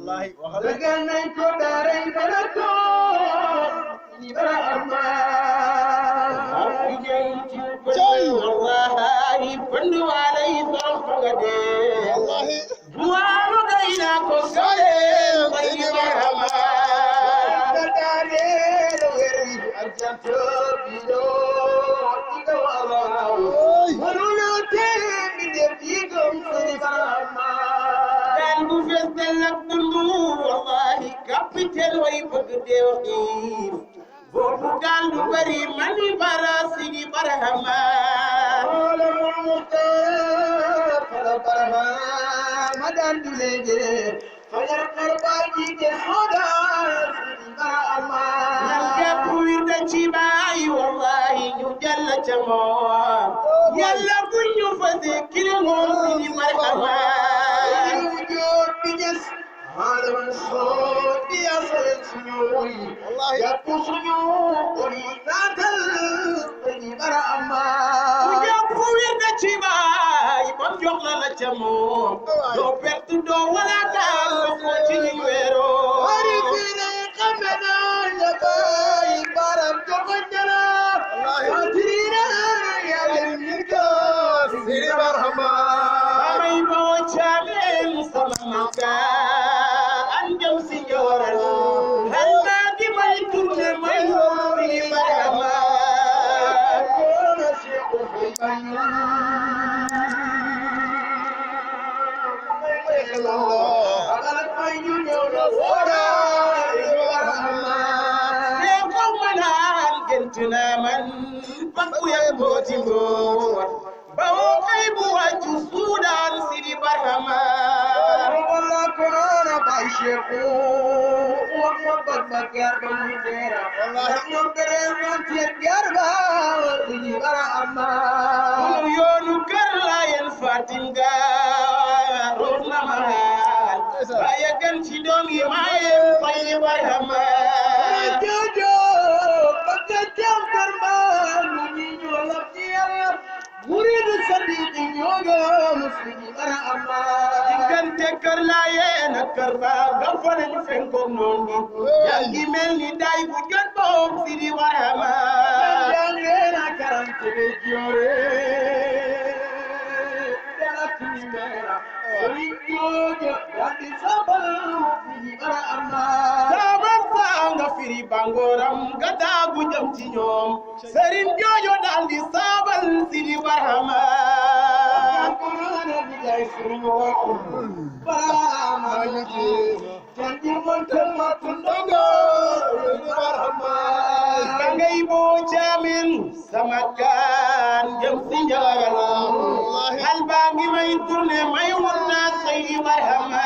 wallahi waxal dagan nañ ko daaray barato ni barahama Jai wallahi bandu walay sarf nga de wallahi duwalu dayna ko sale bayni barahama dare werwi arjanto bido tiga wala walulo te mi de bigom ni barahama dan bu festel ak dundu wallahi capitaine way bëgg de waxir bobu gal du bari mani bara sidi barahama wala muta fala barahama dan dileje fajar qarbaji de hoda ni barahama Nalgap wirda ci bay wallahi ñu jalla ca moom yalla bu ñu fa zikir moom sidi barahama wujud bijes halam so dia senyui wallahi ya kusunyu ori natal ni barahama Nalgap wirda ci bay ba jox la ca moom do perte do wala dal ko ci ñu wéro Hari fina kamena jabai baram jogandara Hadirina ya lemika sidi barhama Amay bo chamen sama maka anjam si joral halma di may tourné may wori barama Kona shekhu hibanyu Agar payu nyono wara barahama te ko manan gentuna man bakku ya boti go bawo kay bu waju sudan sidi barama Wala korona bay shekhu Wakma Babacar bamudera Wakma bereman tiyan garba Ini barahama yoonu kër la yen fatinga rof na mahal waaye gën ci doom yi maaye fay barhama Jojo Baka jam karma Nuni nyolap niya Murid sadiq nyogo Muslim barahama diggante kër la yen ak kër ba nga fa nañu fenkoog noonu yaa ngi mel ni day bu jot boom si di barhama Jangena karante be jore Dana timera Sori jojo Yandi sabal Muslim barahama sabar saa nga firi bangoram nga daagu jëm ci ñoom sëriñ joojo daal di saabal si di barhama Kurana bijay suru Barahama yuki Janji montel matundogo Barahama ka ngay boo caamen sama kaan jëm si njagal xal baa ngi may tourné may wut naa say di barhama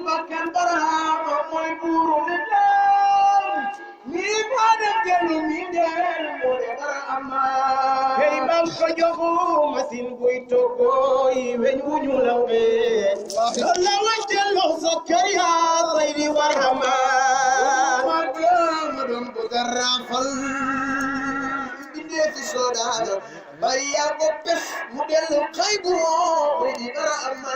Bakkan Barahama mooy buuru lislaam mi baada gelu mi del moode Barahama hey bam ko joxu machine buy toggooy weñ wu ñu lawbe loolu la wàccel lox sa kër yaa say di barhama ma doon bëgg a raafal bindee fi soodaana bay yaa ko pes mu dellu xay bu di Barahama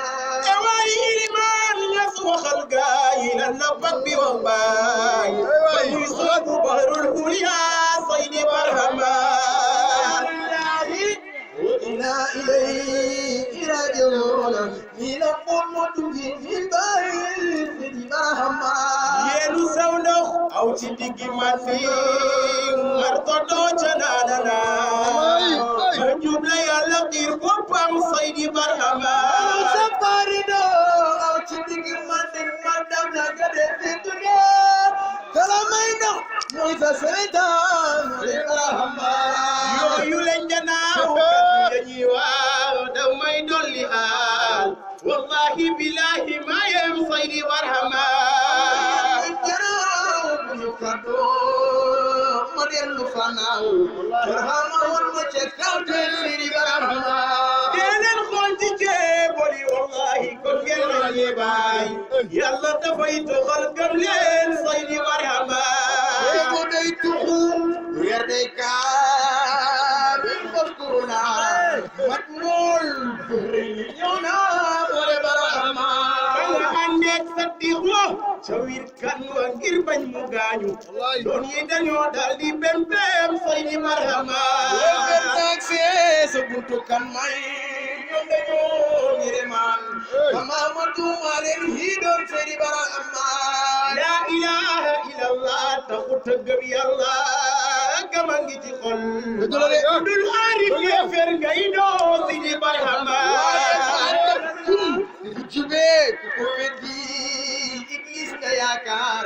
waaye ilimaan ñas waxal gaay lan la bag bi wax baay ba muy soobu bahrul huliyaa say di barhama إلى إليه راجعون إلى قمة من بعيد Barahama yeenu saw ndox aw ci diggi mati marto doo ca naanana ma jub la yàlla xiir boppam say di barhama Saparido aw ci diggi mandi mandam na gade fi dunya kala may ndox mooy sa seytaan mooy Barahama yooyu leen janaaw yañi waaw daw may dolli haal wallahi billahi mayem say di barhama Modelu fanaaw Barahama won mo ci kawte fi Barahama deneen xool ci ceeboli wallahi kon ngeen lañuy baay yàlla dafay doxal gëm leen say di barhama Ego day tuxu weer day kaa bin bokuna mat mool ñëw na boole Barahama diwa cawir kan wa ngir bañ mu gaañu doon yi dañoo dal di bembem Seydi Barhama ben taxi sa buntu kan may ñoom dañoo ñiremaan mama ma tuumalen hi doon Seydi Barhama la ilaha illallah taxut a gëm yàlla gama ngi ci xol dul arif yéefér ngay doo Seydi Barhama jube ku weddi iblis nga yaakaar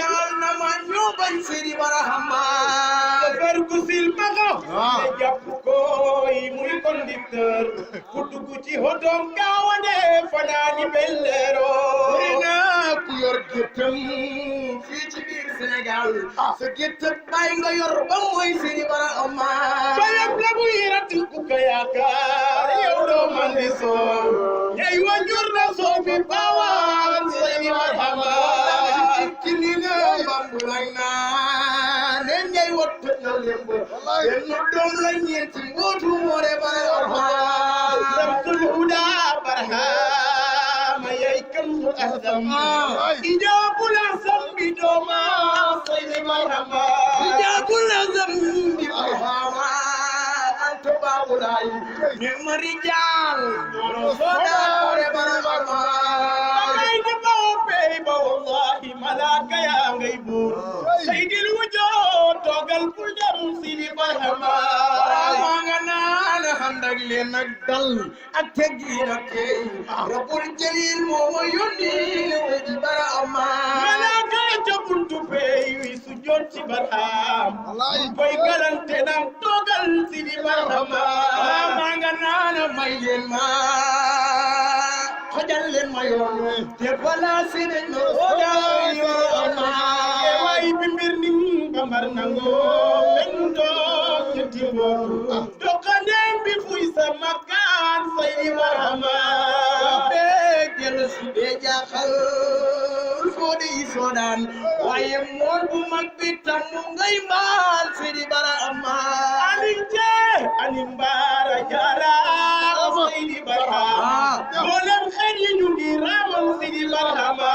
yal na ma ñoo bañ Seydi Barhama fer gu sil maxa te jàpp ko yi muy conducteur ku dugg ci hotom gaawane fanaani belleero rina ku yor géttam fii ci biir Sénégal sa géttam bàyyi nga yor ba mooy Seydi Barhama bayam la bu yirat ku ko yaakaar yow doo man di soow ñay wajur na soo fi bawaan Seydi Barhama kini nga bambulang na nen ñay wattu na lembo yenn doom la ñeenti mbootu moore Barhama samsul huda Barhama yay kamsul ahdam ijaabul ahsam bi dooma Seydi Barhama ijaabul ahsam bi Barhama anto baabulaay ne ma rijaal soda moore Barhama wallahi malaka yaa ngay buur Seydil Wujuud toogal bul dem Seydi Barhama nga naan ànd ak leen ak dal ak teggin ak tey Rabbul Jalil moo ma yónni Seydi Barhama malaka ca buntu pey wi su jot ci Barham koy galante naan toogal Seydi Barhama nga naan may leen ma xajal leen ma yoon te balaasi nañ ma Barhama way bi mbir ni bambar nango men doog ñetti mboor doxandem bi fuy sa makkaan Seydi Barhama gel su dee jaaxal foo de yi soodaan waaye mool bu mag bi tam ngay mbaal Seydi Barhama anin baara jaara Seydi Barhama mboolem xel yi ñu ngi raamal Seydi Barhama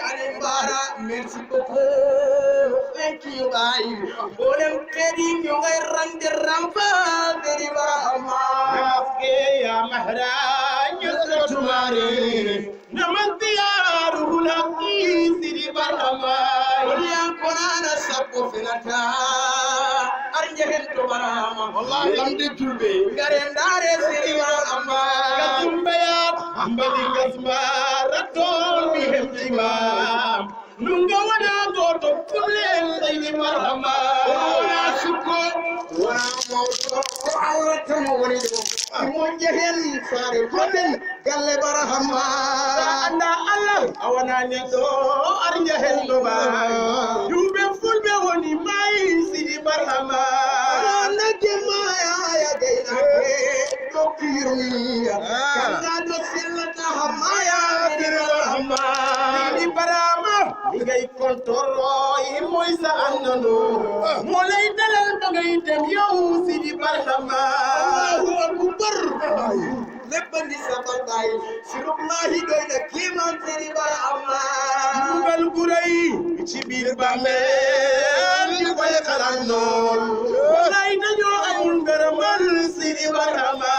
anin baara merci beaucoup thank you baay mboolem xel yi ñu ngay rang de rampa Seydi Barhama namaske ya mahra ñësla tumaare namastiyaaru laki Seydi Barhama yan konana sabbo finata arjehen to Barhama wallahi lamde julbe ngare ndare Seydi Barhama kasumbayat mbali kasma ratol bi hemtima nunga wana goto kulen Seydi Barhama wana sukko wana mawto ko Allah tan woni do mo jehen sare foden galle Barhama anda Allah awana ne do arjehen do ba yube fulbe woni mai Seydi Barhama na jema ya gaina dokiruni kanga do sillata hamaya Barhama Seydi Barhama li ngay kontoro yi mooy sa àndandoo moo lay dalal ba ngay dem yow Seydi Barhama Allahu akbar lépp ndi sabal baay sirullahi doy na kiimaan Seydi Barhama dugal gu rëy ci biir bàmmeel ñu koy xalaat noon walaay dañoo amul ngërëmal Seydi Barhama